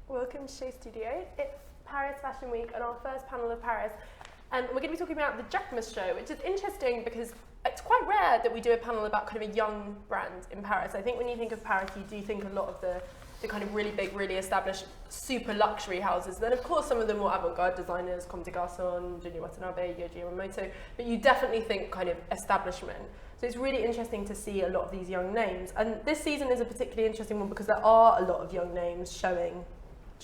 Welcome to Show Studio. It's Paris Fashion Week and our first panel of Paris. And we're going to be talking about the Jacquemus show, which is interesting because it's quite rare that we do a panel about kind of a young brand in Paris. I think when you think of Paris, you do think a lot of the kind of really big, really established, super luxury houses. Then, of course, some of the more avant-garde designers, Comme des Garçons, Junior Watanabe, Yohji Yamamoto, but you definitely think kind of establishment. So it's really interesting to see a lot of these young names. And this season is a particularly interesting one because there are a lot of young names showing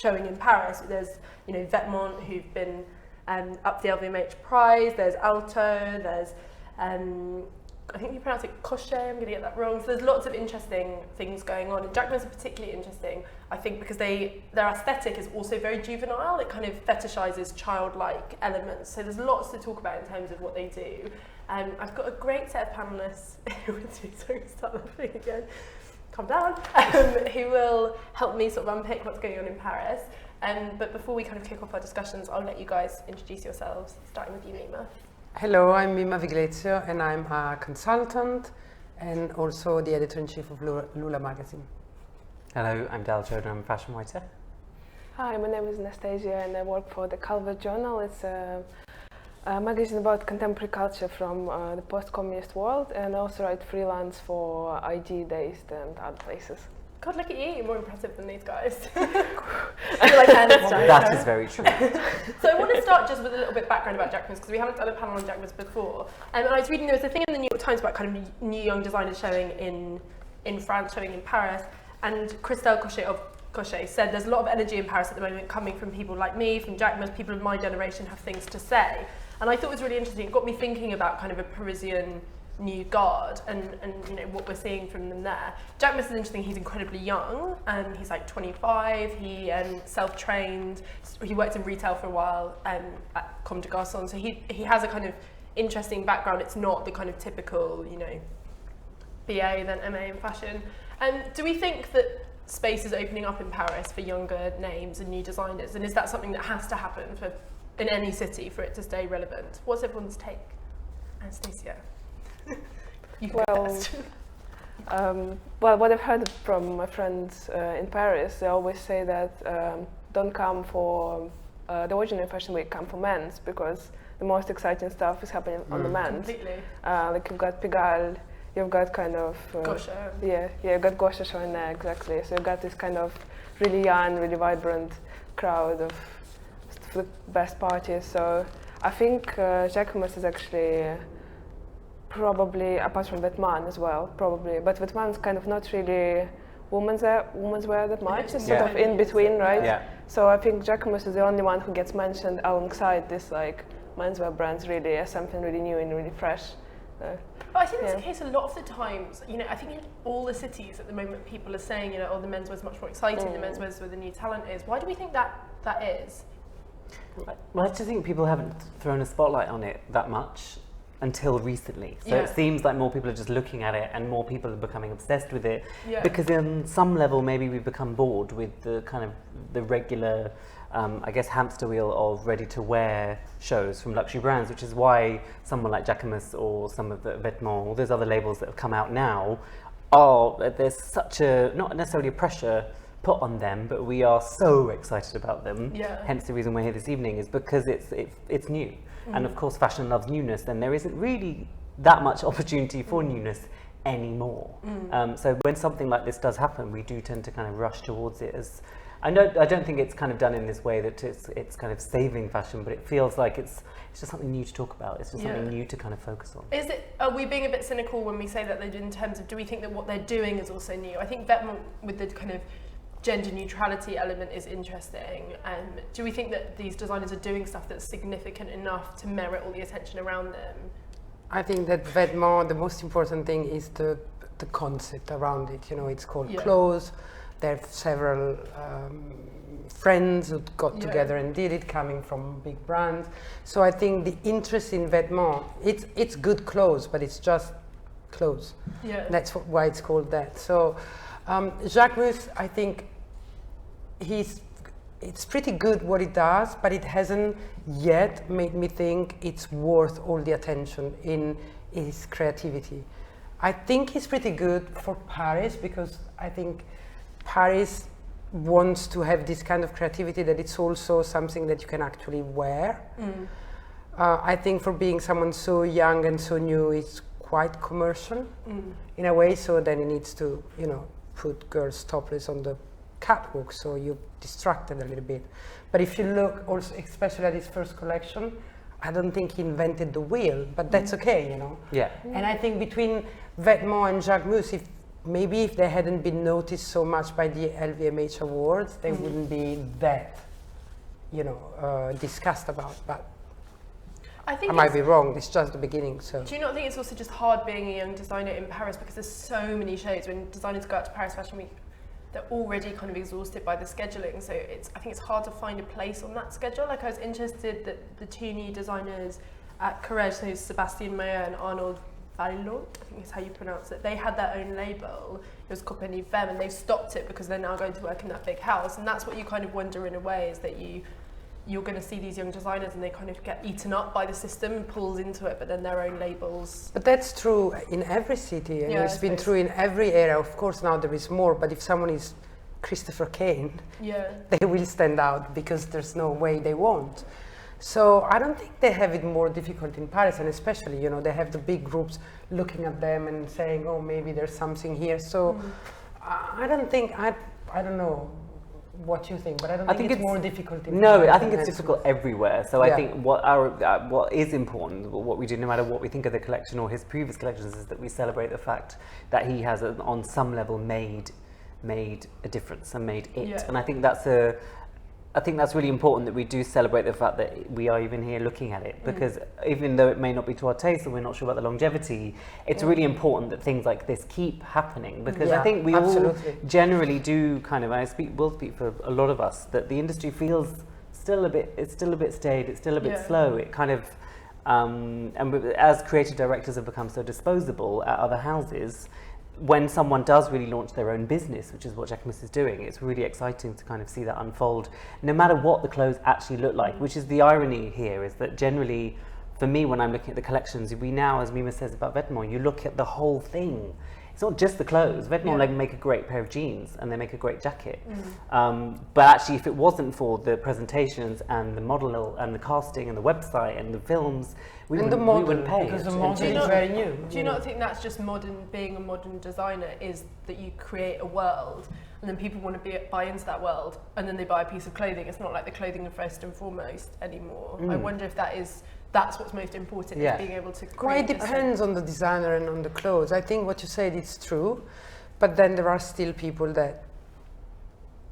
in Paris. There's, Vetements, who've been up the LVMH prize. There's Alto. There's, I think you pronounce it Cochet. I'm going to get that wrong. So there's lots of interesting things going on. And Jacquemus are particularly interesting, I think, because their aesthetic is also very juvenile. It kind of fetishizes childlike elements. So there's lots to talk about in terms of what they do. I've got a great set of panelists with me, so I'm going to start laughing again. Calm down, who will help me sort of unpick what's going on in Paris. But before we kind of kick off our discussions, I'll let you guys introduce yourselves, starting with you, Mimma. Hello, I'm Mimma Viglezio, and I'm a consultant and also the editor-in-chief of Lula magazine. Hello, I'm Dal Chodha, I'm a fashion writer. Hi, my name is Anastasiia and I work for the Calvert Journal. It's a magazine about contemporary culture from the post-communist world, and I also write freelance for IG Dazed and other places. God, look at you, you're more impressive than these guys. I feel like I understand. That is very true. So I want to start just with a little bit of background about Jacquemus, because we haven't done a panel on Jacquemus before. And I was reading, there was a thing in the New York Times about kind of new young designers showing in France, showing in Paris, and Christelle Cochet said there's a lot of energy in Paris at the moment coming from people like me, from Jacquemus. People of my generation have things to say. And I thought it was really interesting. It got me thinking about kind of a Parisian new guard and what we're seeing from them there. Jacquemus is interesting. He's incredibly young, and he's like 25. He self-trained. He worked in retail for a while at Comme des Garçons. So he has a kind of interesting background. It's not the kind of typical BA then MA in fashion. Do we think that space is opening up in Paris for younger names and new designers? And is that something that has to happen in any city for it to stay relevant? What's everyone's take? Anastasiia. Well, what I've heard from my friends in Paris, they always say that don't come for the Ordinary Fashion Week, come for men's, because the most exciting stuff is happening on the men's. Completely. Like you've got Pigalle, you've got kind of Gosha. You've got Gosha showing there, exactly. So you've got this kind of really young, really vibrant crowd of the best parties. So I think Jacquemus is actually probably, apart from Vetements as well, probably, but Vetements kind of not really womenswear that much. It's sort of in between, right? Yeah. So I think Jacquemus is the only one who gets mentioned alongside this like menswear brands really as something really new and really fresh. But I think that's the case a lot of the times. I think in all the cities at the moment, people are saying, the menswear is much more exciting. The menswear is where the new talent is. Why do we think that is? Well, I just think people haven't thrown a spotlight on it that much until recently. So it seems like more people are just looking at it and more people are becoming obsessed with it. Yeah. Because on some level, maybe we've become bored with the kind of the regular, hamster wheel of ready-to-wear shows from luxury brands, which is why someone like Jacquemus or some of the Vetements, all those other labels that have come out now, there's such a, not necessarily a pressure put on them, but we are so excited about them. Yeah. Hence the reason we're here this evening is because it's new. And of course fashion loves newness, then there isn't really that much opportunity for newness anymore. So when something like this does happen, we do tend to kind of rush towards it. As I don't think it's kind of done in this way that it's kind of saving fashion, but it feels like it's just something new to talk about. It's just something new to kind of focus on. Are we being a bit cynical when we say that in terms of, do we think that what they're doing is also new? I think Vetements with the kind of gender neutrality element is interesting. Do we think that these designers are doing stuff that's significant enough to merit all the attention around them? I think that Vetements, the most important thing is the concept around it. It's called clothes. There are several friends who got together and did it, coming from big brands. So I think the interest in Vetements, it's good clothes, but it's just clothes. Yeah. That's why it's called that. So Jacquemus, I think it's pretty good what it does, but it hasn't yet made me think it's worth all the attention in his creativity. I think he's pretty good for Paris, because I think Paris wants to have this kind of creativity that it's also something that you can actually wear. I think for being someone so young and so new, it's quite commercial in a way, so then it needs to, you know, put girls topless on the catwalk, so you're distracted a little bit. But if you look also, especially at his first collection, I don't think he invented the wheel, but that's okay, you know. Yeah. And I think between Vetements and Jacquemus, if they hadn't been noticed so much by the LVMH awards, they wouldn't be that, you know, discussed about. But I might be wrong. It's just the beginning. So. Do you not think it's also just hard being a young designer in Paris, because there's so many shows? When designers go out to Paris Fashion Week, they're already kind of exhausted by the scheduling. So I think it's hard to find a place on that schedule. Like, I was interested that the two new designers at Courrèges, so Sébastien Meyer and Arnaud Vaillot, I think is how you pronounce it, they had their own label. It was Compagnie Femme, and they've stopped it because they're now going to work in that big house. And that's what you kind of wonder in a way, is that you're going to see these young designers and they kind of get eaten up by the system and pulls into it, but then their own labels. But that's true in every city, and it's been true in every era. Of course, now there is more, but if someone is Christopher Kane, they will stand out because there's no way they won't. So I don't think they have it more difficult in Paris, and especially, you know, they have the big groups looking at them and saying, oh, maybe there's something here. So I don't think, I don't know what you think, but I think it's more difficult in Paris. I think it's difficult everywhere. So I think what is important, what we do, no matter what we think of the collection or his previous collections, is that we celebrate the fact that he has, on some level, made a difference and made it. And I think that's really important, that we do celebrate the fact that we are even here looking at it, because even though it may not be to our taste and we're not sure about the longevity, it's really important that things like this keep happening, because I think we all generally do kind of, will speak for a lot of us, that the industry feels it's still a bit staid, it's still a bit slow. It kind of, and as creative directors have become so disposable at other houses, when someone does really launch their own business, which is what Jacquemus is doing, it's really exciting to kind of see that unfold, no matter what the clothes actually look like, which is the irony here, is that generally, for me, when I'm looking at the collections, we now, as Mimma says about Vetements, you look at the whole thing. It's not just the clothes. Vetements make a great pair of jeans and they make a great jacket. But actually, if it wasn't for the presentations and the model and the casting and the website and the films, we wouldn't pay. Because the model is very new. Do you not think that's just being a modern designer, is that you create a world and then people want to buy into that world and then they buy a piece of clothing? It's not like the clothing is first and foremost anymore. I wonder if that's what's most important, is being able to create. Well, it depends on the designer and on the clothes. I think what you said is true, but then there are still people that,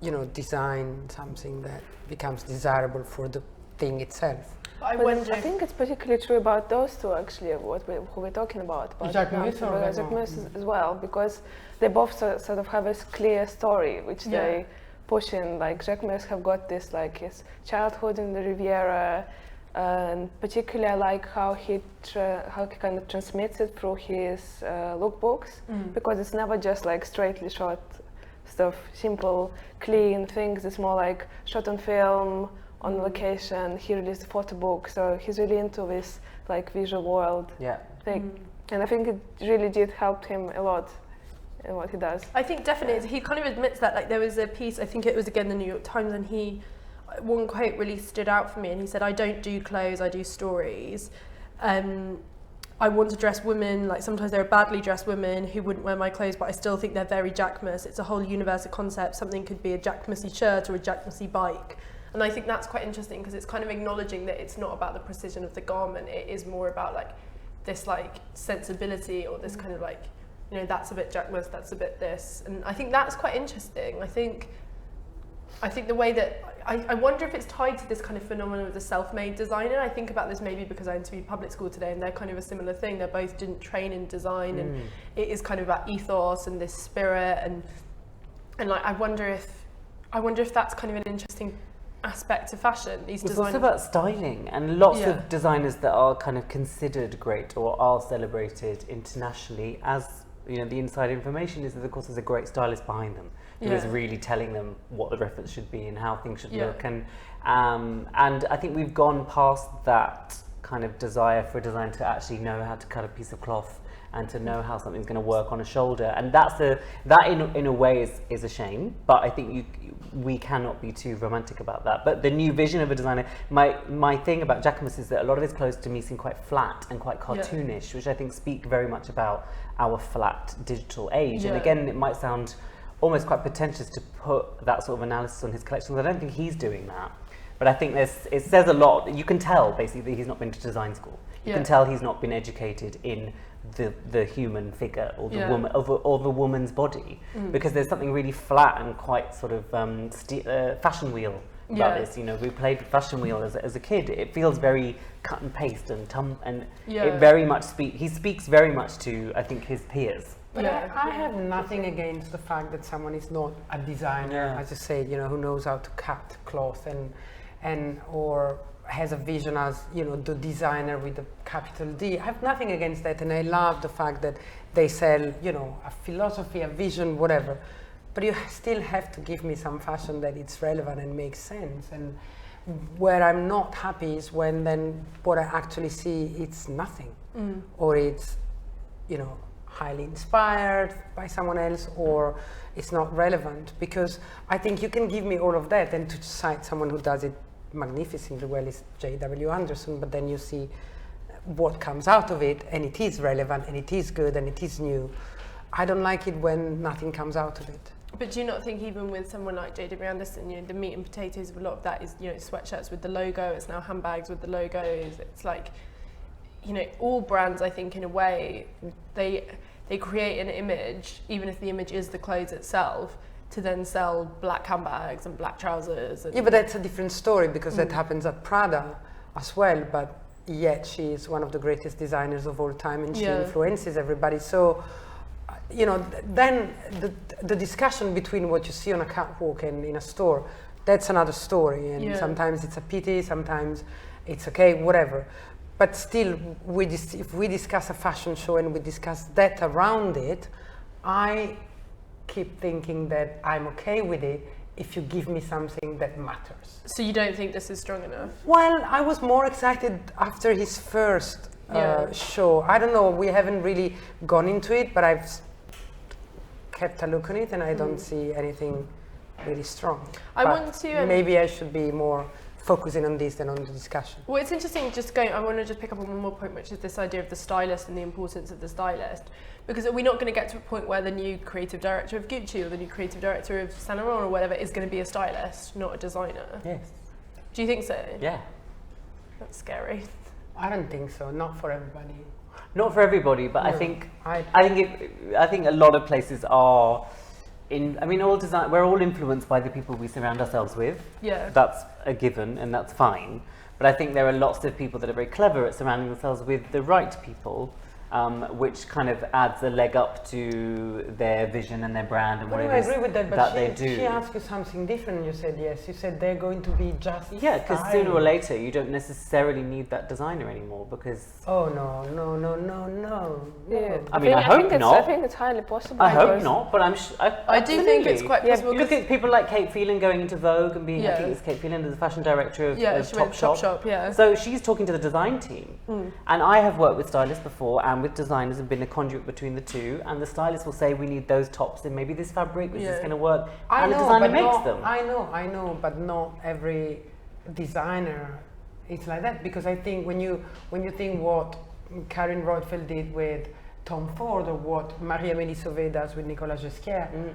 you know, design something that becomes desirable for the thing itself. I think it's particularly true about those two, actually, who we're talking about Jacquemus as well, because they both sort of have a clear story which they push in. Like, Jacquemus have got this, like, his childhood in the Riviera, and particularly I like how he kind of transmits it through his lookbooks, because it's never just like straightly shot stuff, simple, clean things. It's more like shot on film, on location. He released a photo book, so he's really into this like visual world thing. And I think it really did help him a lot in what he does. I think definitely he kind of admits that. Like, there was a piece, I think it was again the New York Times, and one quote really stood out for me, and he said, I don't do clothes, I do stories. I want to dress women, like sometimes there are badly dressed women who wouldn't wear my clothes, but I still think they're very Jacquemus. It's a whole universal concept. Something could be a Jacquemus shirt or a Jacquemus bike. And I think that's quite interesting, because it's kind of acknowledging that it's not about the precision of the garment. It is more about like this like sensibility, or this kind of like, you know, that's a bit Jacquemus, that's a bit this. And I think that's quite interesting. I think the way that, I wonder if it's tied to this kind of phenomenon of the self-made designer. I think about this maybe because I interviewed public school today, and they're kind of a similar thing. They both didn't train in design, and it is kind of about ethos and this spirit, and like I wonder if that's kind of an interesting aspect of fashion. These it's designers. also about styling, and lots of designers that are kind of considered great or are celebrated internationally as, you know, the inside information is that, of course, there's a great stylist behind them who is really telling them what the reference should be and how things should look. And I think we've gone past that kind of desire for a designer to actually know how to cut a piece of cloth and to know how something's going to work on a shoulder. And that in a way is a shame, but I think we cannot be too romantic about that. But the new vision of a designer, my thing about Jacquemus is that a lot of his clothes to me seem quite flat and quite cartoonish, which I think speak very much about our flat digital age. And again, it might sound almost quite pretentious to put that sort of analysis on his collections. I don't think he's doing that. But I think it says a lot. You can tell basically that he's not been to design school. You can tell he's not been educated in the human figure or the woman or the woman's body, because there's something really flat and quite sort of fashion wheel about this. You know, we played fashion wheel as a kid. It feels very cut and paste and it very much he speaks very much to, I think, his peers. But I have nothing against the fact that someone is not a designer, as you say, you know, who knows how to cut cloth and or has a vision as, you know, the designer with a capital D. I have nothing against that, and I love the fact that they sell, you know, a philosophy, a vision, whatever. But you still have to give me some fashion that it's relevant and makes sense. And where I'm not happy is when then what I actually see, it's nothing, or it's, you know, highly inspired by someone else, or it's not relevant. Because I think you can give me all of that, and to cite someone who does it magnificently well is J.W. Anderson, but then you see what comes out of it, and it is relevant, and it is good, and it is new. I don't like it when nothing comes out of it. But do you not think even with someone like J.W. Anderson, you know, the meat and potatoes of a lot of that is, you know, sweatshirts with the logo, it's now handbags with the logos, it's like, you know, all brands, I think, in a way, they create an image, even if the image is the clothes itself, to then sell black handbags and black trousers. And but that's a different story, because that happens at Prada as well, but yet she is one of the greatest designers of all time, and she influences everybody. So, you know, then the discussion between what you see on a catwalk and in a store, that's another story, and sometimes it's a pity, sometimes it's okay, whatever. But still, if we discuss a fashion show and we discuss that around it, I keep thinking that I'm okay with it if you give me something that matters. So you don't think this is strong enough? Well, I was more excited after his first show. I don't know, we haven't really gone into it, but I've kept a look on it, and I don't see anything really strong. Maybe I should be more focusing on this than on the discussion. Well, it's interesting, I want to just pick up on one more point, which is this idea of the stylist and the importance of the stylist. Because are we not going to get to a point where the new creative director of Gucci or the new creative director of Saint Laurent or whatever is going to be a stylist, not a designer? Yes. Do you think so? Yeah. That's scary. I don't think so, not for everybody. Not for everybody, but No, I think a lot of places are we're all influenced by the people we surround ourselves with. Yeah. That's a given, and that's fine. But I think there are lots of people that are very clever at surrounding themselves with the right people, which kind of adds a leg up to their vision and their brand and whatever I agree with that, but they do. She asked you something different and you said yes. You said they're going to be just because sooner or later you don't necessarily need that designer anymore, because... Oh, no. Yeah. I hope not. I think it's highly possible. I hope not, but I do think it's quite possible. You look at people like Kate Phelan going into Vogue and being, I think it's Kate Phelan, the fashion director of Topshop. So she's talking to the design team. And I have worked with stylists before and with designers and been a conduit between the two, and the stylist will say, we need those tops in maybe this fabric, this is going to work, and the designer makes them. I know, but not every designer is like that, because I think when you think what Karen Roitfeld did with Tom Ford or what Marie-Amélie Sauvé does with Nicolas Ghesquière,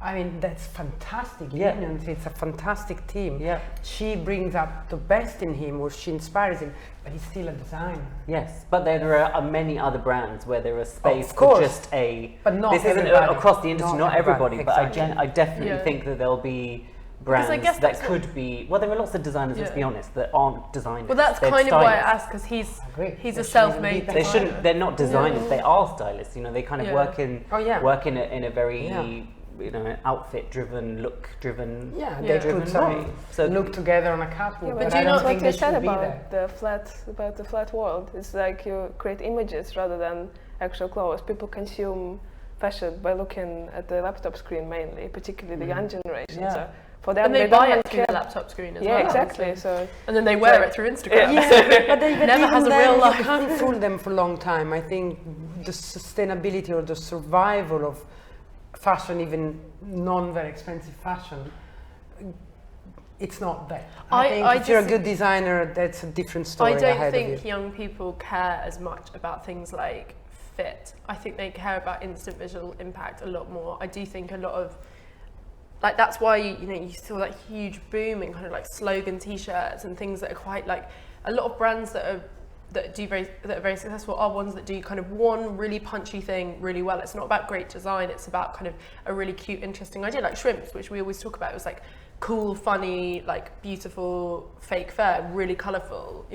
I mean, that's fantastic. It's a fantastic team. Yeah. She brings up the best in him, or she inspires him, but he's still a designer. Yes, but there are many other brands where there is space for just a... But not this isn't across the industry, not everybody, exactly. But I definitely think that there'll be brands that could be... Well, there are lots of designers, let's be honest, that aren't designers. Well, that's kind of why I asked, because he's a self-made designer. They're not designers, they are stylists. You know, they kind of work in a very... You know, outfit-driven, look-driven, they put some look together on a catwalk. But you know what you said about the flat world? It's like you create images rather than actual clothes. People consume fashion by looking at the laptop screen mainly, particularly the young generation. So for them, and they don't buy even it through care. the laptop screen as Yeah, well. exactly. So And then they wear it through Instagram. But Never has a real life. You can't fool them for a long time. I think the sustainability or the survival of fashion, even very expensive fashion, it's not that. I think if you're a good designer, that's a different story. I don't ahead think of you. young people care as much about things like fit. I think they care about instant visual impact a lot more. I do think a lot of, like, that's why you saw that huge boom in kind of like slogan t-shirts and things that are quite like, a lot of brands that are very successful are ones that do kind of one really punchy thing really well. It's not about great design, it's about kind of a really cute, interesting idea, like Shrimps, which we always talk about. It was like cool, funny, like beautiful fake fur, really colourful,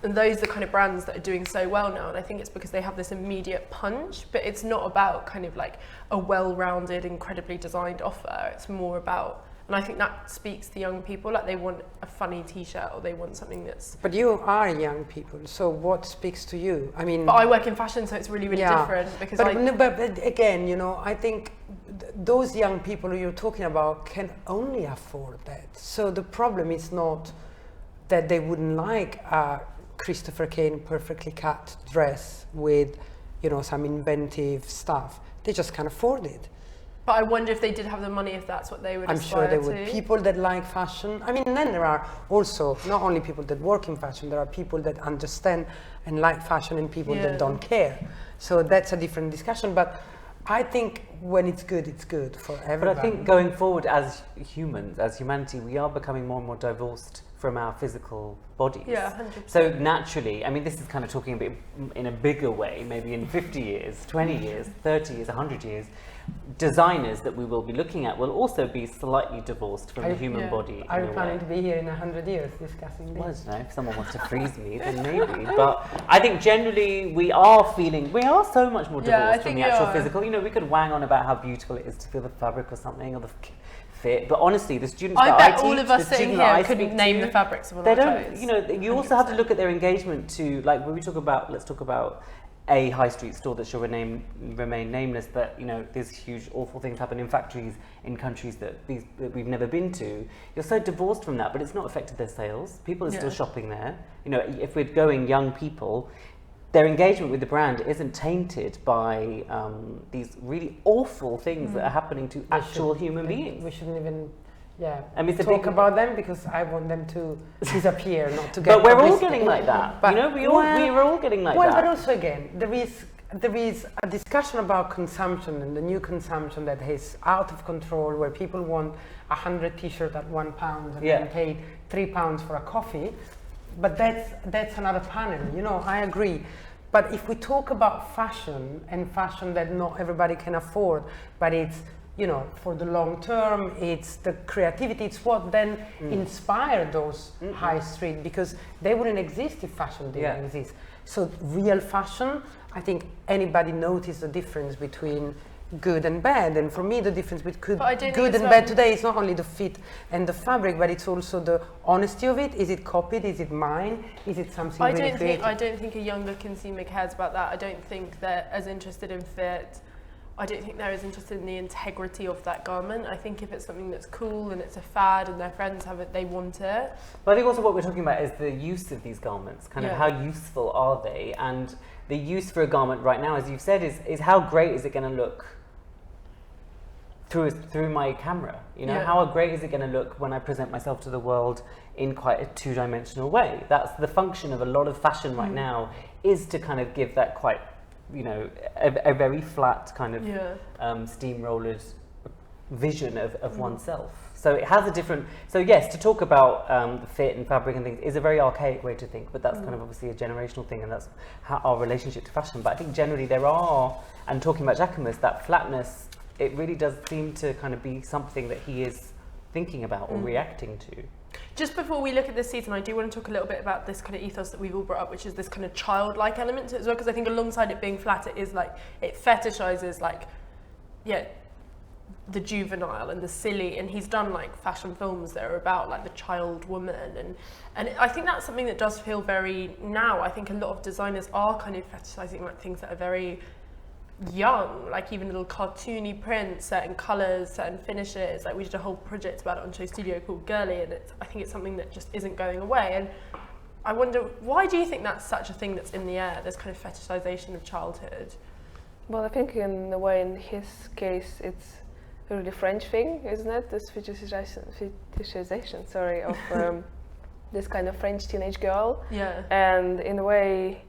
and those are kind of brands that are doing so well now. And I think it's because they have this immediate punch, but it's not about kind of like a well-rounded, incredibly designed offer. It's more about, and I think that speaks to young people, like they want a funny t-shirt or they want something that's... But you are young people, so what speaks to you? I mean... But I work in fashion, so it's really, really different because but again, I think those young people who you're talking about can only afford that. So the problem is not that they wouldn't like a Christopher Kane perfectly cut dress with, some inventive stuff. They just can't afford it. But I wonder if they did have the money, if that's what they would aspire I'm sure they would. to. People that like fashion. I mean, then there are also not only people that work in fashion, there are people that understand and like fashion and people that don't care. So that's a different discussion. But I think when it's good for everybody. But I think going forward as humans, as humanity, we are becoming more and more divorced from our physical bodies. Yeah, 100%. So naturally, I mean, this is kind of talking a bit in a bigger way, maybe in 50 years, 20 years, 30 years, 100 years, designers that we will be looking at will also be slightly divorced from the human body. Are you planning to be here in 100 years discussing this? Well, I don't know, if someone wants to freeze me, then maybe. But I think generally we are so much more divorced from the actual physical. We could wang on about how beautiful it is to feel the fabric or something, or the fit, but honestly, the students that I teach, all of us sitting here couldn't name the fabrics of our clothes. You also have to look at their engagement to, like, when we talk about, let's talk about a high street store that shall remain nameless, but there's huge awful things happen in factories in countries that we've never been to. You're so divorced from that, but it's not affected their sales. People are still shopping there. If we're going young people, their engagement with the brand isn't tainted by these really awful things that are happening to actual human beings. We shouldn't even talk about them, because I want them to disappear, not to get. But we're all getting like that. But we're all getting like that. Well, but also again, there is a discussion about consumption and the new consumption that is out of control, where people want 100 t-shirts at £1 and then pay £3 for a coffee. But that's another panel. I agree. But if we talk about fashion, and fashion that not everybody can afford, but it's for the long term, it's the creativity, it's what then inspired those high street, because they wouldn't exist if fashion didn't exist. So real fashion, I think anybody noticed the difference between good and bad, and for me the difference between good and bad today is not only the fit and the fabric, but it's also the honesty of it. Is it copied? Is it mine? Is it something really creative? I don't think a younger consumer cares about that. I don't think they're as interested in fit. I don't think they're as interested in the integrity of that garment. I think if it's something that's cool and it's a fad and their friends have it, they want it. But I think also what we're talking about is the use of these garments, kind of how useful are they? And the use for a garment right now, as you've said, is how great is it going to look through my camera? How great is it going to look when I present myself to the world in quite a two-dimensional way? That's the function of a lot of fashion right now, is to kind of give that quite a very flat kind of steamrollered vision of oneself. So it has a different. So yes, to talk about the fit and fabric and things is a very archaic way to think, but that's kind of obviously a generational thing, and that's our relationship to fashion. But I think generally there are, and talking about Jacquemus, that flatness, it really does seem to kind of be something that he is thinking about or reacting to. Just before we look at this season, I do want to talk a little bit about this kind of ethos that we've all brought up, which is this kind of childlike element to it as well, because I think alongside it being flat, it is like, it fetishizes the juvenile and the silly, and he's done like fashion films that are about like the child woman, and I think that's something that does feel very now. I think a lot of designers are kind of fetishizing like things that are very young, like even little cartoony prints, certain colours, certain finishes. Like we did a whole project about it on Show Studio called Girly, and I think it's something that just isn't going away. And I wonder, why do you think that's such a thing that's in the air, this kind of fetishization of childhood? Well, I think in a way, in his case, it's a really French thing, isn't it? This fetishization, sorry, of this kind of French teenage girl. Yeah. And in a way,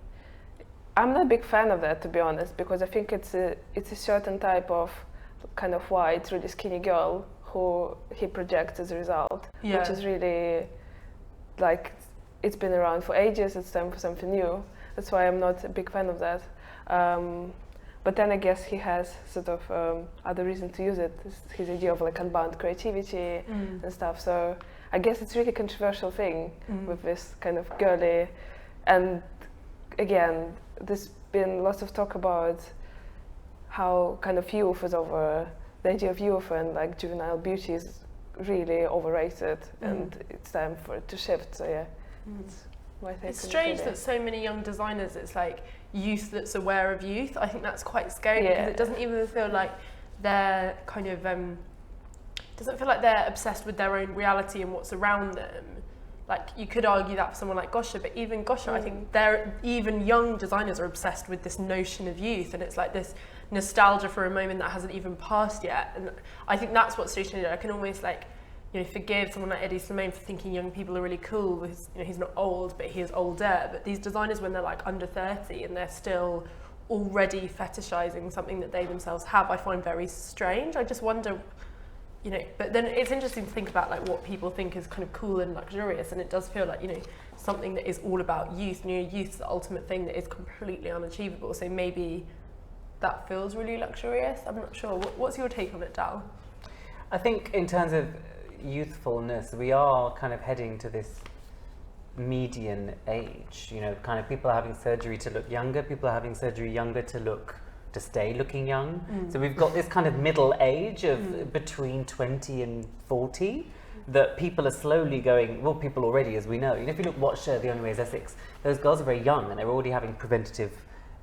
I'm not a big fan of that, to be honest, because I think it's a certain type of kind of white, really skinny girl who he projects as a result, which is really like, it's been around for ages, it's time for something new. That's why I'm not a big fan of that. But then I guess he has sort of other reason to use it, his idea of like unbound creativity and stuff. So I guess it's really a controversial thing with this kind of girly, and again, there's been lots of talk about how kind of youth is over, the idea of youth and like juvenile beauty is really overrated, and it's time for it to shift. So yeah, it's my take. It's strange that so many young designers, it's like youth that's aware of youth. I think that's quite scary because it doesn't even feel like they're kind of doesn't feel like they're obsessed with their own reality and what's around them. Like you could argue that for someone like Gosha, but even Gosha, I think even young designers are obsessed with this notion of youth, and it's like this nostalgia for a moment that hasn't even passed yet. And I think that's what's so strange. I can almost like, you know, forgive someone like Eddie Slimane for thinking young people are really cool because, you know, he's not old, but he is older. But these designers, when they're like under 30 and they're still already fetishizing something that they themselves have, I find very strange. I just wonder, you know, but then it's interesting to think about like what people think is kind of cool and luxurious, and it does feel like, you know, something that is all about youth. You know, youth's the ultimate thing that is completely unachievable. So maybe that feels really luxurious. I'm not sure. What's your take on it, Dal? I think in terms of youthfulness, we are kind of heading to this median age. You know, kind of people are having surgery to look younger. People are having surgery younger to stay looking young. So we've got this kind of middle age of between 20 and 40 that people are slowly going, well, people already, as we know. You know, if you watch The Only Way is Essex, those girls are very young and they're already having preventative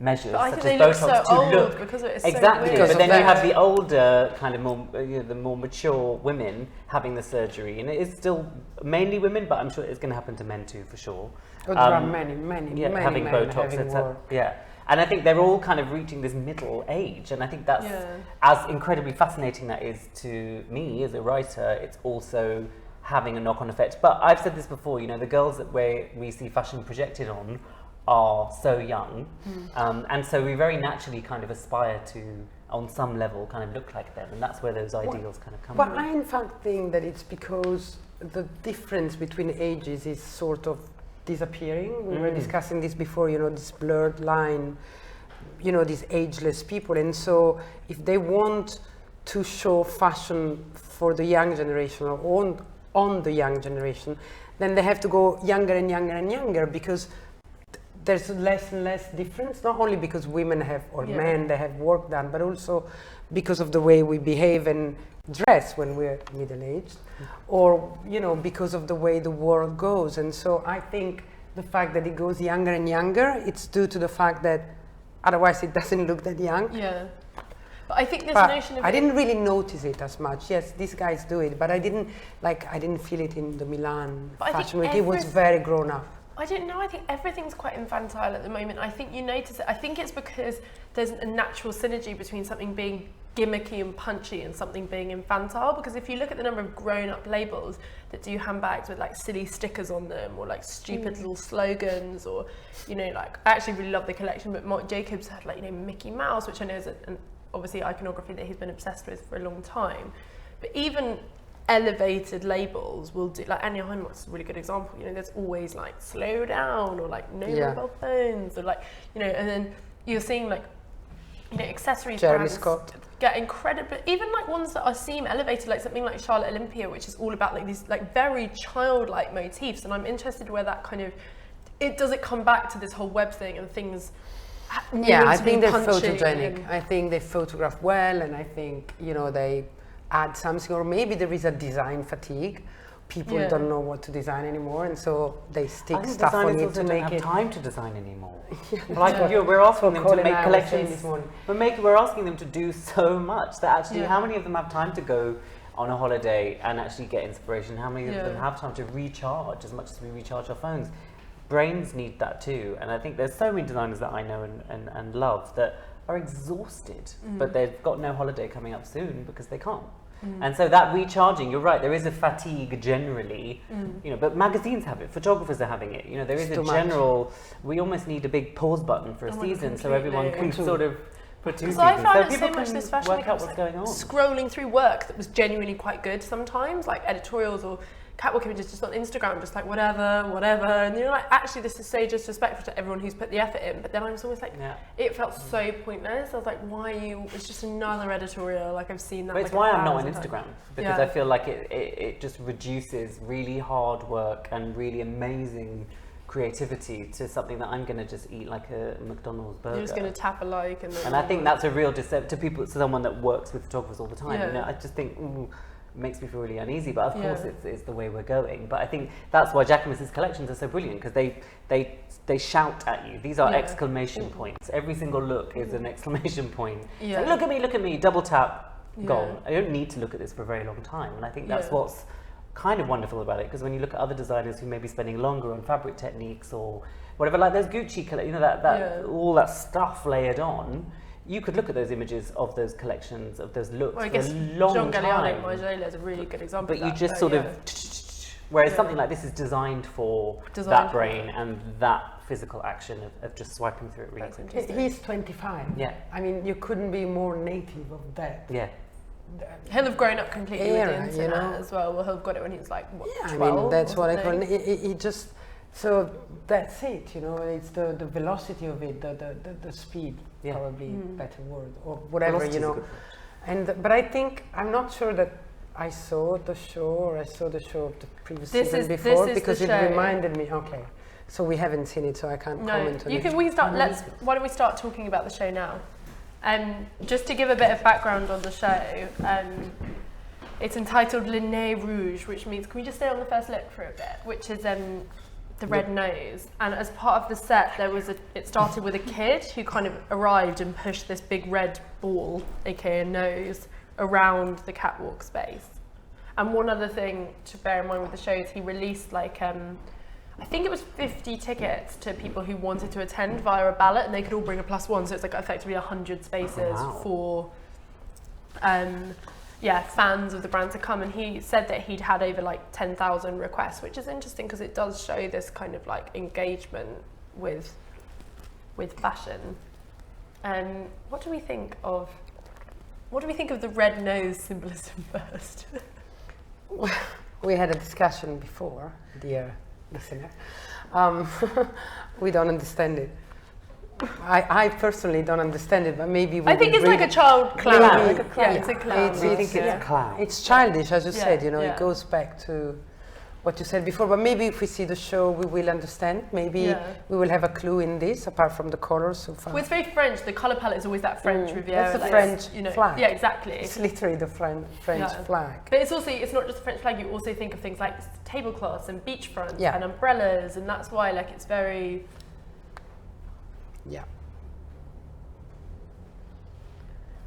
measures such as Botox to look. Because it's exactly, so weird. but then you have the older kind of more, you know, the more mature women having the surgery, and it is still mainly women, but I'm sure it's going to happen to men too, for sure. But there are many having men Botox, having yeah. And I think they're all kind of reaching this middle age, and I think that's as incredibly fascinating that is to me as a writer. It's also having a knock-on effect. But I've said this before, you know, the girls that we see fashion projected on are so young, and so we very naturally kind of aspire to, on some level, kind of look like them, and that's where those ideals kind of come from. But I in fact think that it's because the difference between ages is sort of disappearing. We were discussing this before, you know, this blurred line, you know, these ageless people, and so if they want to show fashion for the young generation or on the young generation, then they have to go younger and younger and younger, because there's less and less difference, not only because women have, or men, they have work done, but also because of the way we behave and dress when we're middle-aged, or, you know, because of the way the world goes. And so I think the fact that it goes younger and younger, it's due to the fact that otherwise it doesn't look that young. Yeah. But I think this notion of... I didn't really notice it as much. Yes, these guys do it, but I didn't feel it in the Milan Fashion Week. It was very grown up. I don't know, I think everything's quite infantile at the moment. I think you notice it. I think it's because there's a natural synergy between something being gimmicky and punchy and something being infantile, because if you look at the number of grown-up labels that do handbags with like silly stickers on them, or like stupid little slogans, or, you know, like, I actually really love the collection, but Marc Jacobs had like, you know, Mickey Mouse, which I know is an obviously iconography that he's been obsessed with for a long time. But even elevated labels will do, like Anya Heinmark's a really good example, you know, there's always like slow down, or like no mobile phones, or like, you know, and then you're seeing like, you know, accessories Jeremy brands Scott get incredible, even like ones that seem elevated, like something like Charlotte Olympia, which is all about like these like very childlike motifs. And I'm interested where that kind of, does it come back to this whole web thing and things. Yeah, I think they're photogenic. I think they photograph well, and I think, you know, they add something, or maybe there is a design fatigue. people don't know what to design anymore, and so they stick stuff designers on it also to don't make have it. time to design anymore. We're asking them to make collections. We're asking them to do so much that actually, how many of them have time to go on a holiday and actually get inspiration? How many of them have time to recharge as much as we recharge our phones? Brains need that too, and I think there's so many designers that I know and love that are exhausted, but they've got no holiday coming up soon because they can't. And so that recharging, you're right, there is a fatigue generally, but magazines have it, photographers are having it, there is a general, we almost need a big pause button for a season so everyone can sort of put two seasons. I found so it so much this fashion week, what's going on. Scrolling through work that was genuinely quite good sometimes, like editorials or catwalk images just on Instagram, just like whatever, and you're like, actually this is so disrespectful to everyone who's put the effort in, but then I was always like, it felt so pointless. I was like, why are you, it's just another editorial, like I've seen that. But it's why I'm not on Instagram, because I feel like it just reduces really hard work and really amazing creativity to something that I'm going to just eat like a McDonald's burger. You're just going to tap a like and I think that's a real to people, to someone that works with photographers all the time. I just think, it makes me feel really uneasy, but of course it's the way we're going. But I think that's why Jacquemus' collections are so brilliant, because they shout at you. These are exclamation points. Every single look is an exclamation point. Like, look at me, double tap, gone. I don't need to look at this for a very long time. And I think that's what's kind of wonderful about it, because when you look at other designers who may be spending longer on fabric techniques or whatever, like those Gucci, all that stuff layered on, you could look at those images of those collections, of those looks for a long time. John Galliano Margiela is a really good example. But you just sort of, whereas something like this is designed for that brain and that physical action of just swiping through it really quickly. He's 25. Yeah. I mean, you couldn't be more native of that. Yeah. He'll have grown up completely with the internet as well. Well, he'll have got it when he was like, what, 12 I mean, that's what I call it. He just, so that's it, it's the velocity of it, the speed, probably better word, or whatever, but I think, I'm not sure that I saw the show, or I saw the show of the previous season before, because it reminded me, so we haven't seen it, so I can't comment on it. We can start, why don't we start talking about the show now? Just to give a bit of background on the show, it's entitled Le Nez Rouge, which means, can we just stay on the first look for a bit, which is the red nose. And as part of the set, it started with a kid who kind of arrived and pushed this big red ball, aka a nose, around the catwalk space. And one other thing to bear in mind with the show is he released I think it was 50 tickets to people who wanted to attend via a ballot, and they could all bring a +1, so it's like effectively 100 spaces for fans of the brand to come. And he said that he'd had over 10,000 requests, which is interesting because it does show this kind of engagement with fashion. What do we think of the red nose symbolism first? We had a discussion before, dear listener. We don't understand it. I personally don't understand it, but maybe we I think it's like a child clown. It's a clown. I think it's a clown. It's childish, as you said. It goes back to what you said before. But maybe if we see the show, we will understand. Maybe we will have a clue in this, apart from the colors so far. Well, it's very French. The color palette is always that French Riviera. That's the French flag. Yeah, exactly. It's literally the French flag. But it's not just the French flag. You also think of things like tablecloths and beachfronts and umbrellas, and that's why it's very. Yeah.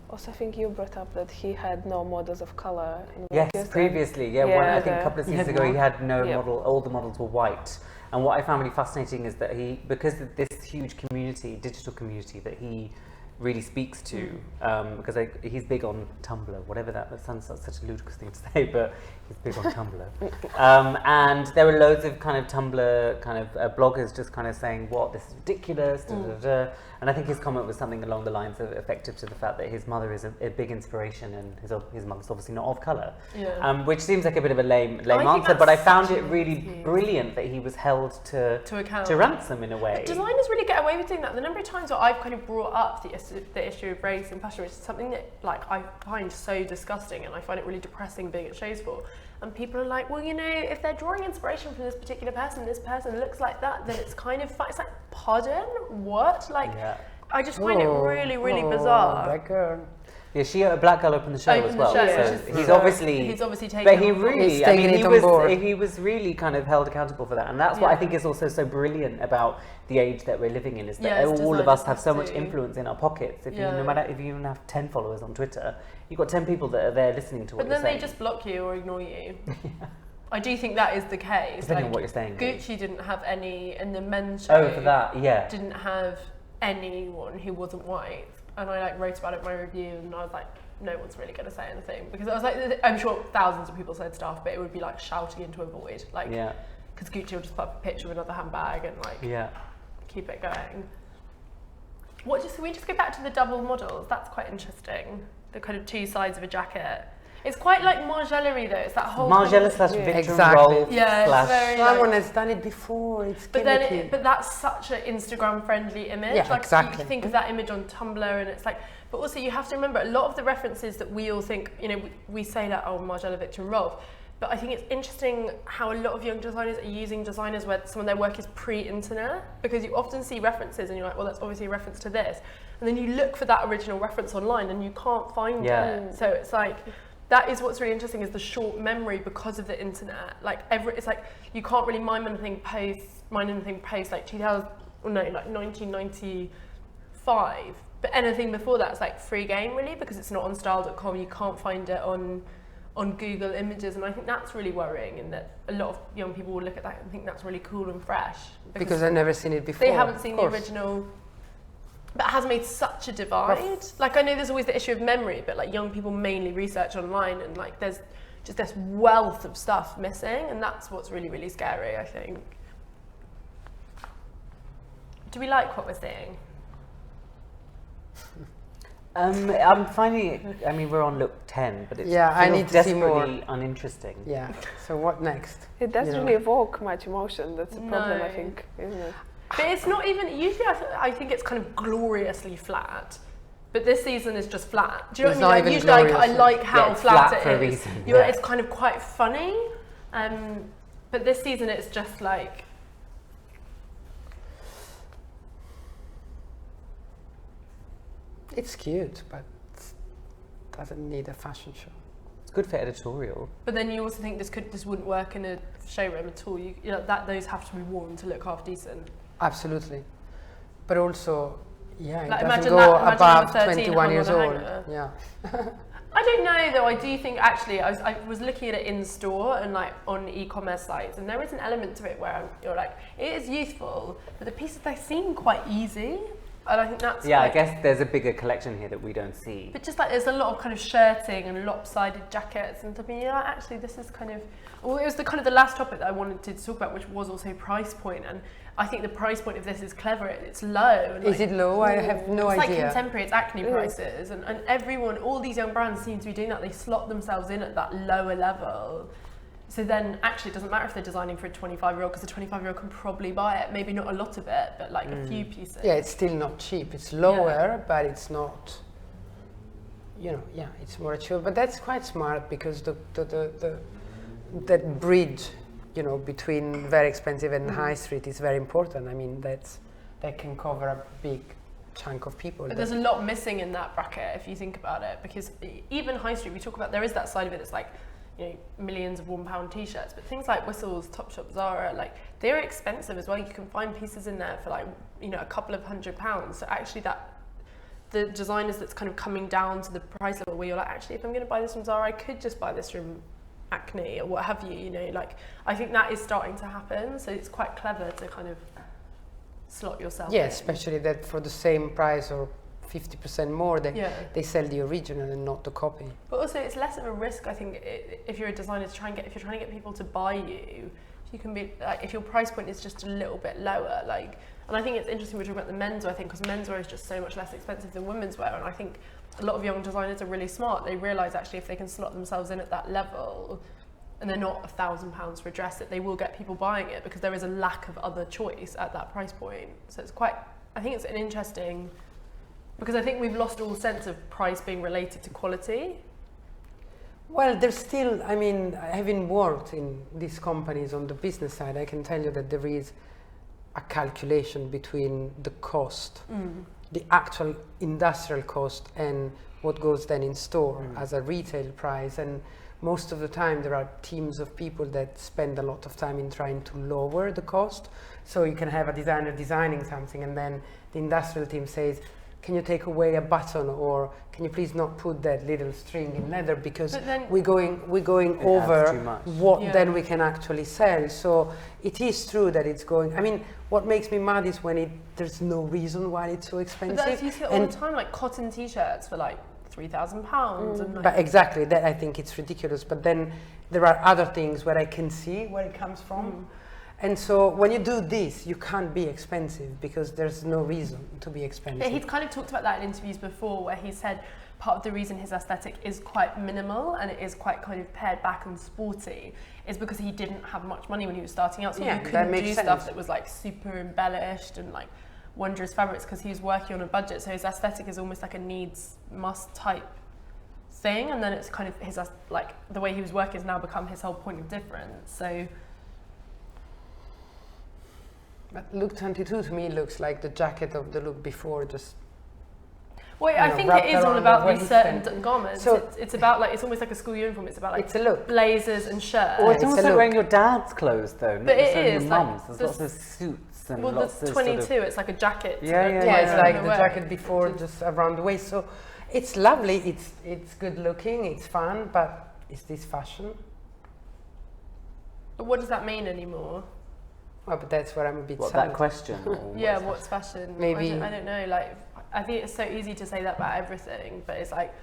Also, I think you brought up that he had no models of color. Yes, previously, I think a couple of seasons ago he had no model. All the models were white. And what I found really fascinating is that because of this huge community, digital community that he really speaks to, because he's big on Tumblr, whatever that sounds like such a ludicrous thing to say, but he's big on Tumblr. And there were loads of kind of Tumblr bloggers just kind of saying, what, this is ridiculous, And I think his comment was something along the lines of effective to the fact that his mother is a big inspiration, and his mother's obviously not of colour. Which seems like a bit of a lame answer, but I found it really brilliant that he was held to ransom in a way. But designers really get away with doing that. The number of times that I've kind of brought up the issue of race in fashion, which is something that I find so disgusting, and I find it really depressing being at shows for. And people are like, well, if they're drawing inspiration from this particular person, this person looks like that, then it's kind of fine. It's like, pardon? What? I just find it really, really bizarre. That girl. Yeah, a black girl opened the show as well. So he's obviously taken. But he really, I mean, he was really kind of held accountable for that, and that's what I think is also so brilliant about the age that we're living in, is that all of us have so much influence in our pockets. No matter if you even have 10 followers on Twitter, you've got 10 people that are there listening to what you're saying. But then they just block you or ignore you. I do think that is the case. Depending on what you're saying. Gucci didn't have any, and the men's show. Oh, for that, yeah. Didn't have anyone who wasn't white. And I wrote about it in my review, and I was like, no one's really going to say anything, because I was like, I'm sure thousands of people said stuff, but it would be like shouting into a void, because Gucci will just put up a picture of another handbag and keep it going. So we just go back to the double models. That's quite interesting. The kind of two sides of a jacket. It's quite like Margellery though. It's that whole Margiela / Victor Rolf. Yeah, it's very someone has done it before. It's gimmicky. But that's such an Instagram friendly image. Yeah, exactly. You think of that image on Tumblr, and it's like. But also you have to remember a lot of the references that we all think. We say that Margiela, Victor and Rolf. But I think it's interesting how a lot of young designers are using designers where some of their work is pre-internet, because you often see references and you're like, well, that's obviously a reference to this, and then you look for that original reference online and you can't find it. So it's like. That is what's really interesting, is the short memory because of the internet. It's like you can't really mine anything post like 1995. But anything before that is like free game really, because it's not on style.com. You can't find it on Google Images, and I think that's really worrying, in that a lot of young people will look at that and think that's really cool and fresh. Because they've never seen it before. They haven't seen the original. But it has made such a divide. I know there's always the issue of memory, but young people mainly research online, and there's just this wealth of stuff missing, and that's what's really, really scary, I think. Do we like what we're seeing? I'm finding it, I mean, we're on look 10, but it's I need to see more. Uninteresting. Yeah, so what next? It doesn't really evoke much emotion. That's the problem, I think, isn't it? But it's not even, usually I think it's kind of gloriously flat. But this season is just flat. Do you know what I mean? Usually I like how flat it is. For a reason. It's kind of quite funny. But this season it's just like... It's cute, but it doesn't need a fashion show. It's good for editorial. But then you also think this wouldn't work in a showroom at all. Those have to be worn to look half decent. Absolutely, but also, it doesn't go above 21 years old. Yeah. I don't know though. I do think actually I was looking at it in store and on e-commerce sites, and there is an element to it where you're like, it is youthful, but the pieces, they seem quite easy, and I think that's I guess there's a bigger collection here that we don't see. But just there's a lot of kind of shirting and lopsided jackets, and to me, actually this is kind of. Well, it was the last topic that I wanted to talk about, which was also price point, and I think the price point of this is clever. It's low. And is it low? I have no idea. It's like contemporary. It's Acne prices, and everyone, all these young brands seem to be doing that. They slot themselves in at that lower level. So then, actually, it doesn't matter if they're designing for a 25-year-old, because a 25-year-old can probably buy it. Maybe not a lot of it, but a few pieces. Yeah, it's still not cheap. It's lower, but it's not. It's more achievable. But that's quite smart, because that bridge, between very expensive and high street is very important. I mean, that can cover a big chunk of people. But there's a lot missing in that bracket if you think about it, because even high street, we talk about, there is that side of it that's millions of £1 t-shirts, but things like Whistles, Topshop, Zara, they're expensive as well. You can find pieces in there for a couple of £100. So actually the designers that's kind of coming down to the price level where you're like, actually, if I'm going to buy this from Zara, I could just buy this from Acne or what have you, I think that is starting to happen. So it's quite clever to kind of slot yourself in. Especially that for the same price or 50% more, they sell the original and not the copy. But also it's less of a risk, I think, if you're a designer, if you're trying to get people to buy you, you can be if your price point is just a little bit lower, and I think it's interesting we're talking about the menswear thing, because menswear is just so much less expensive than women's wear, and I think a lot of young designers are really smart. They realise actually if they can slot themselves in at that level, and they're not £1,000 for a dress, that they will get people buying it, because there is a lack of other choice at that price point. So it's I think it's an interesting, because I think we've lost all sense of price being related to quality. Well, there's still, having worked in these companies on the business side, I can tell you that there is a calculation between the cost the actual industrial cost and what goes then in store as a retail price. And most of the time there are teams of people that spend a lot of time in trying to lower the cost. So you can have a designer designing something and then the industrial team says, can you take away a button, or can you please not put that little string in leather, because we're going over what then we can actually sell. So it is true that it's going. I mean, what makes me mad is when there's no reason why it's so expensive. But you see it all the time, like cotton t-shirts for like £3,000. And like, but exactly, that I think it's ridiculous. But then there are other things where I can see where it comes from. And so when you do this, you can't be expensive because there's no reason to be expensive. But he's kind of talked about that in interviews before, where he said part of the reason his aesthetic is quite minimal and it is quite kind of pared back and sporty is because he didn't have much money when he was starting out. So you couldn't do stuff that was like super embellished and like wondrous fabrics because he was working on a budget. So his aesthetic is almost like a needs must type thing. And then it's kind of his, like the way he was working has now become his whole point of difference. So. But look 22 to me looks like the jacket of the look before, just. Well, I think it is all about these certain garments. So it's about like, it's almost like a school uniform. It's about like it's a look. Blazers and shirts. Or it's almost like wearing your dad's clothes though. But it is your like mum's. There's lots of suits and lots of 22. Sort of it's like a jacket. It's like the jacket before, just around the waist. So it's lovely. It's good looking. It's fun. But is this fashion? But what does that mean anymore? Well, but that's what I'm a bit sad. That question? Yeah, what's fashion? Maybe. I don't know. Like, I think it's so easy to say that about everything, but it's like,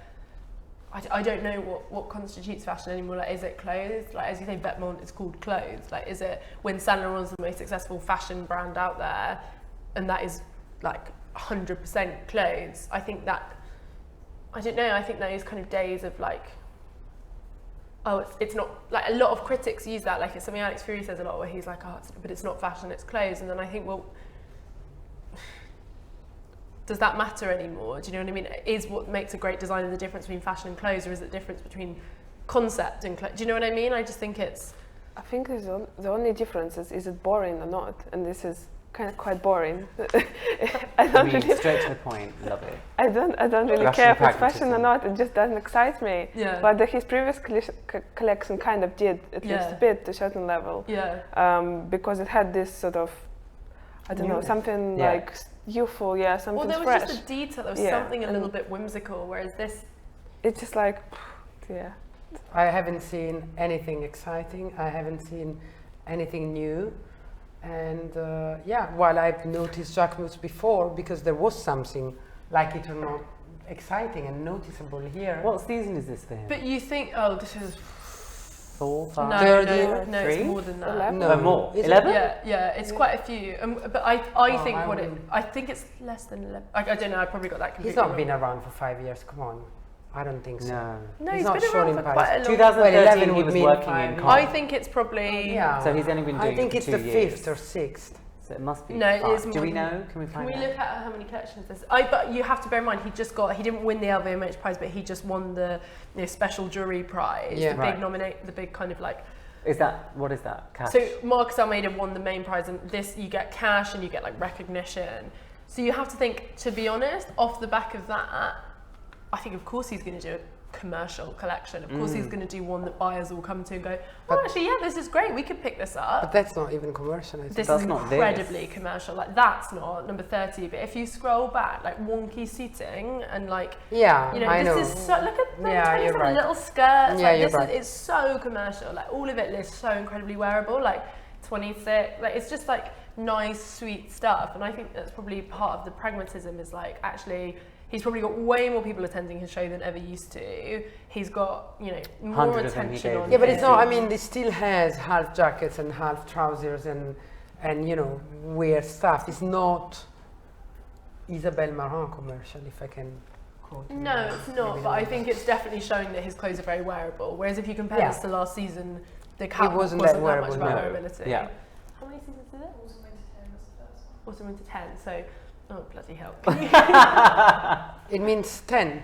I don't know what constitutes fashion anymore. Like, is it clothes? Like, as you say, Vetements is called clothes. Like, is it when Saint Laurent's the most successful fashion brand out there, and that is like 100% clothes? I think that, I don't know. I think those kind of days of like, oh, it's not, like a lot of critics use that, like it's something Alex Fury says a lot where he's like, oh, but it's not fashion, it's clothes. And then I think, well, does that matter anymore? Do you know what I mean? Is what makes a great designer the difference between fashion and clothes, or is it the difference between concept and clothes? Do you know what I mean? I just think it's... I think the only difference is it boring or not? And this is kind of quite boring. I don't really, straight to the point, love it. I don't really care if it's fashion or not, it just doesn't excite me. Yeah. But his previous collection kind of did, at least a bit, to a certain level. Yeah. Because it had this sort of, I don't know, something like youthful, something fresh. Well, there was just a detail, there was something a little bit whimsical, whereas this... It's just like, I haven't seen anything exciting, I haven't seen anything new. And while I've noticed Jacquemus before, because there was something, like it or not, exciting and noticeable here. What season is this for him? But you think, oh, this is... 4, 5, no, 3? No, it's more than that. 11? No, more. 11? Yeah, it's quite a few. But I think it's less than 11. I don't know, I probably got that completely He's not wrong. been around for 5 years, come on. I don't think so. No, he's he's not been shown around in for Paris. quite a long 2013 he was mean working 5 in years. Cannes. I think it's probably... Yeah. So he's only been doing I think it it's for the 2 years. 5th or 6th. So it must be No, it 5. is Do more we than- know? Can we find out? Can we look at how many collections there's? But you have to bear in mind, he didn't win the LVMH prize, but he just won the special jury prize, the big kind of like... What is that? Cash? So Marcus Almeida won the main prize, and this, you get cash and you get like recognition. So you have to think, to be honest, off the back of that, I think of course he's going to do a commercial collection. Of course he's going to do one that buyers will come to and go, oh, actually, yeah, this is great, we could pick this up. But that's not even commercial. This is incredibly commercial. Like, that's not number 30. But if you scroll back, like wonky seating and like, I know. This is so, look at the you're right. little skirts. Yeah, like, you're this right. it's so commercial. Like, all of it is so incredibly wearable. Like 26. Like, it's just like nice, sweet stuff. And I think that's probably part of the pragmatism. Is like, actually, he's probably got way more people attending his show than ever used to. He's got, more attention on. Yeah, but it's not. I mean, he still has half jackets and half trousers and weird stuff. It's not Isabelle Marant commercial, if I can quote. No, it's not. But I think it's definitely showing that his clothes are very wearable. Whereas if you compare this to last season, the catwalk wasn't that much about wearability. Yeah. How many seasons is it? Autumn Winter 10 was the first one. Autumn Winter 10. So, oh bloody hell. It means 10.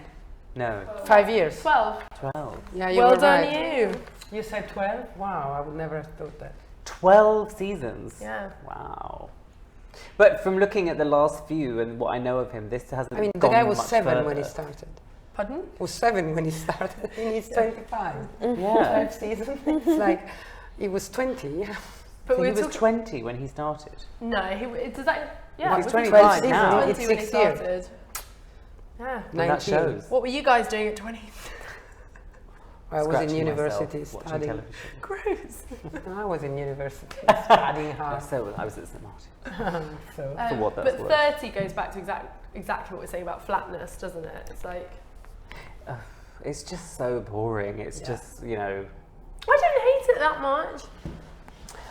No. 5 years. 12. 12. Yeah, you Well were done, right. you. You said 12? Wow, I would never have thought that. 12 seasons. Yeah. Wow. But from looking at the last few and what I know of him, this hasn't. I mean, the gone guy was much 7 when he further. started. Pardon? Was 7 when he started. And he's 25. Yeah. 12 seasons. It's like he was 20. But So we're he was talking. 20 when he started. No, does that? Yeah, Well, he's it was 25 20 now. when It's he 6 years. started. Yeah. And that 19. shows. What were you guys doing at 20? I was in Scratching university myself, watching studying. television. Gross. I was in university studying hard. So I was at St Martin. So. For what that's But worth. 30 goes back to exactly what we're saying about flatness, doesn't it? It's like, It's just so boring. It's Yeah. just, you know. I don't hate it that much.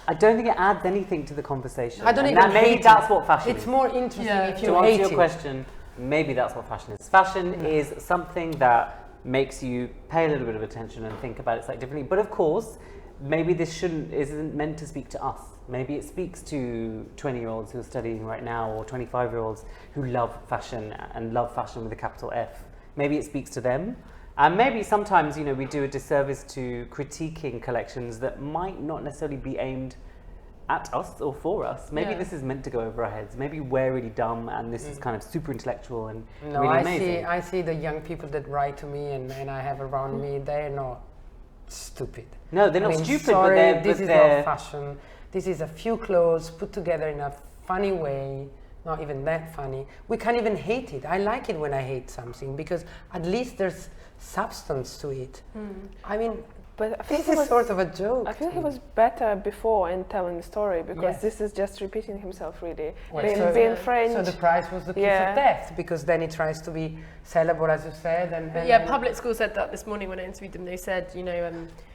I don't think it adds anything to the conversation. I don't And even maybe hate that's it. what fashion It's is. more interesting Yeah. if To you answer hate your it. question, maybe that's what fashion is. Fashion is something that makes you pay a little bit of attention and think about it slightly differently. But of course, maybe this isn't meant to speak to us. Maybe it speaks to 20-year-olds who are studying right now, or 25-year-olds who love fashion and love fashion with a capital F. Maybe it speaks to them. And maybe sometimes, you know, we do a disservice to critiquing collections that might not necessarily be aimed at us or for us. Maybe Yeah. this is meant to go over our heads. Maybe we're really dumb and this is kind of super intellectual and No, really I amazing. see the young people that write to me and I have around me, they're not stupid. No, they're I not mean, stupid, sorry, but this they're... is not fashion. This is a few clothes put together in a funny way, not even that funny. We can't even hate it. I like it when I hate something because at least there's substance to it. I mean, But I think this he is was, sort of a joke. I feel to he me. was better before in telling the story because Yes. this is just repeating himself really. Well, being French. So the prize was the kiss Yeah. of death because then he tries to be sellable, as you said. And Yeah, public school said that this morning when I interviewed them. They said, you know,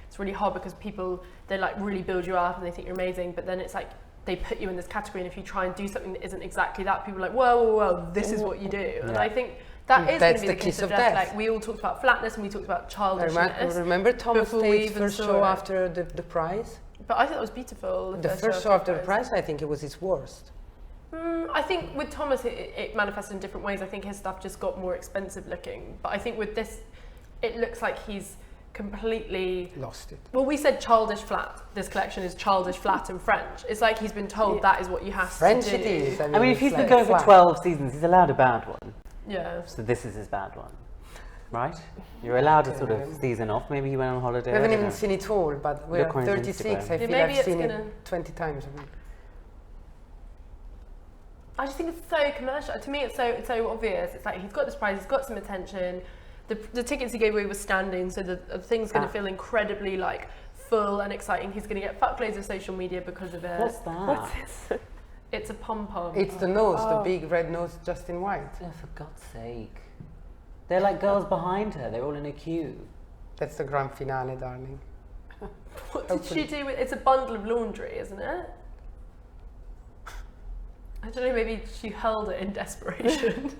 it's really hard because people, they like really build you up and they think you're amazing, but then it's like they put you in this category, and if you try and do something that isn't exactly that, people are like, whoa, this is what you do. And I think that is going That's to be the the kiss kiss of of death. death. Like we all talked about flatness and we talked about I childishness. remember Thomas before we Tate's even first saw show it. after the prize? But I thought that was beautiful. The first show after the prize, I think it was his worst. I think with Thomas, it manifested in different ways. I think his stuff just got more expensive looking. But I think with this, it looks like he's completely... Lost it. Well, we said childish flat. This collection is childish flat in French. It's like he's been told that is what you have French to do. it is. I mean, if it's he's been like going for flat. 12 seasons, he's allowed a bad one. Yeah. So this is his bad one, right? You're allowed a sort of season off. Maybe he went on holiday. We I haven't don't even know. seen it all, but we're Look on at his 36. Instagram. I Yeah, feel maybe I've it's seen gonna- it 20 times. I mean. I just think it's so commercial. To me, it's so obvious. It's like he's got this prize, he's got some attention. The tickets he gave away were standing, so the thing's going to feel incredibly like full and exciting. He's going to get fuckloads of social media because of it. What's that? What's this? It's a pom pom. It's the nose, the big red nose just in white. Oh, for God's sake. They're like girls behind her. They're all in a queue. That's the grand finale, darling. What did she do with? It's a bundle of laundry, isn't it? I don't know. Maybe she held it in desperation.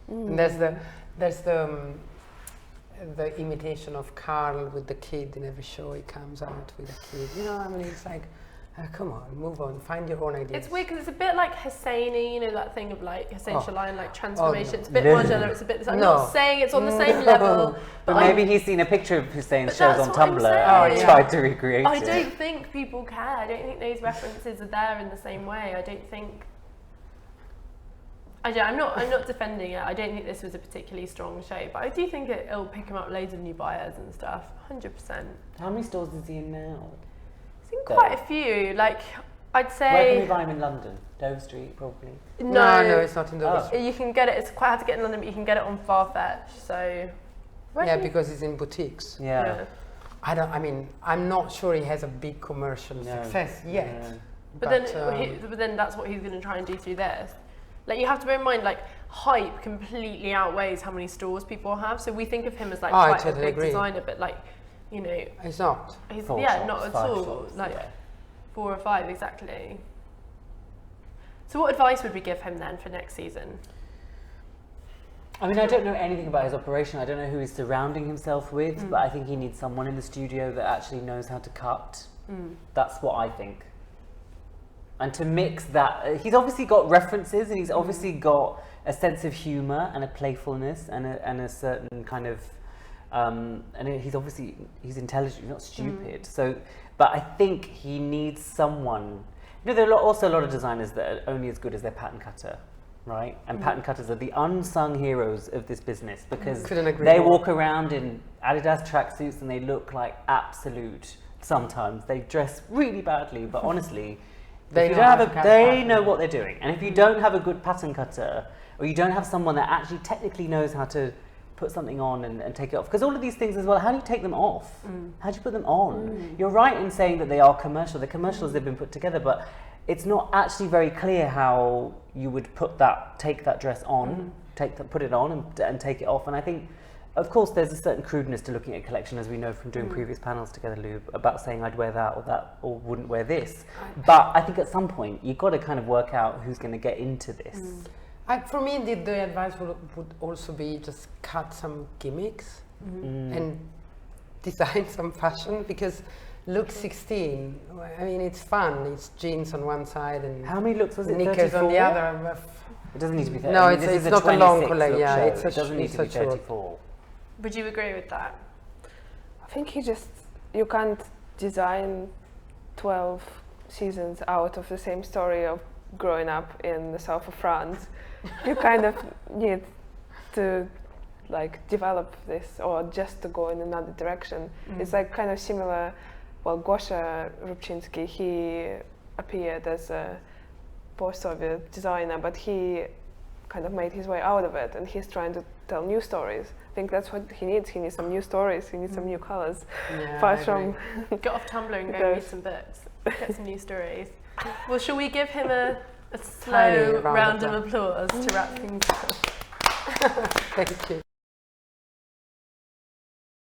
And there's the imitation of Carl with the kid in every show. He comes out with a kid. You know, I mean, it's like, come on, move on, find your own ideas. It's weird because it's a bit like Hosseini, you know, that thing of like Hossein Shaline, like transformation. no. It's a bit No. Margiela, it's a bit. I'm No. not saying it's on the same No. level, But I- maybe he's seen a picture of Hussein's But shows that's on what I'm Tumblr saying. and Oh, yeah. tried to recreate I it. don't think people care. I don't think those references are there in the same way. I don't think. I'm not defending it. I don't think this was a particularly strong show, but I do think it'll pick him up loads of new buyers and stuff. 100%. How many stores is he in now? I think quite a few. Like I'd Where can we say buy him in London? Dove Street, probably. no, it's not in the Oh. You can get it. It's quite hard to get in London, but you can get it on Farfetch. So. where Yeah, can you- because it's in boutiques. Yeah. I'm not sure he has a big commercial No. success yet. No. But then that's what he's going to try and do through this. Like you have to bear in mind, like hype completely outweighs how many stores people have. So we think of him as like Oh, I quite a totally big agree. designer, but like, you know, It's not. he's 4 not shops, at 5 all. shops, Like yeah. 4 or 5 exactly. So what advice would we give him then for next season? I mean, I don't know anything about his operation. I don't know who he's surrounding himself with, but I think he needs someone in the studio that actually knows how to cut. That's what I think. And to mix that, he's obviously got references and he's obviously got a sense of humour and a playfulness and a certain kind of he's intelligent, he's not stupid. So, but I think he needs someone. You know, there are also a lot of designers that are only as good as their pattern cutter, right? And pattern cutters are the unsung heroes of this business because they walk around in Adidas tracksuits and they look like absolute. Sometimes they dress really badly, but honestly, they know what they're doing. And if you don't have a good pattern cutter, or you don't have someone that actually technically knows how to put something on and take it off, because all of these things as well, how do you take them off? How do you put them on? You're right in saying that they are commercial. They're commercials, they've been put together, but it's not actually very clear how you would take that dress on, put it on and take it off. And I think, of course, there's a certain crudeness to looking at a collection, as we know from doing previous panels together, Lou, about saying I'd wear that or wouldn't wear this. But I think at some point you've got to kind of work out who's going to get into this. For me, the advice would also be just cut some gimmicks and design some fashion, because look 16, I mean, it's fun. It's jeans on one side and how many looks was it? knickers 34? on the other. It doesn't need to be 30. No, I mean, it's not a long collection. Yeah, it doesn't need to be 34. Would you agree with that? I think you can't design 12 seasons out of the same story of growing up in the south of France. You kind of need to like develop this, or just to go in another direction. It's like kind of similar. Well, Gosha Rubchinsky, he appeared as a post-Soviet designer, but he kind of made his way out of it, and he's trying to tell new stories. I think that's what he needs. He needs some new stories. He needs some new colors. Apart from get off Tumblr and go read some books, get some new stories. Well, shall we give him a slow round of applause to wrap things up? Thank you.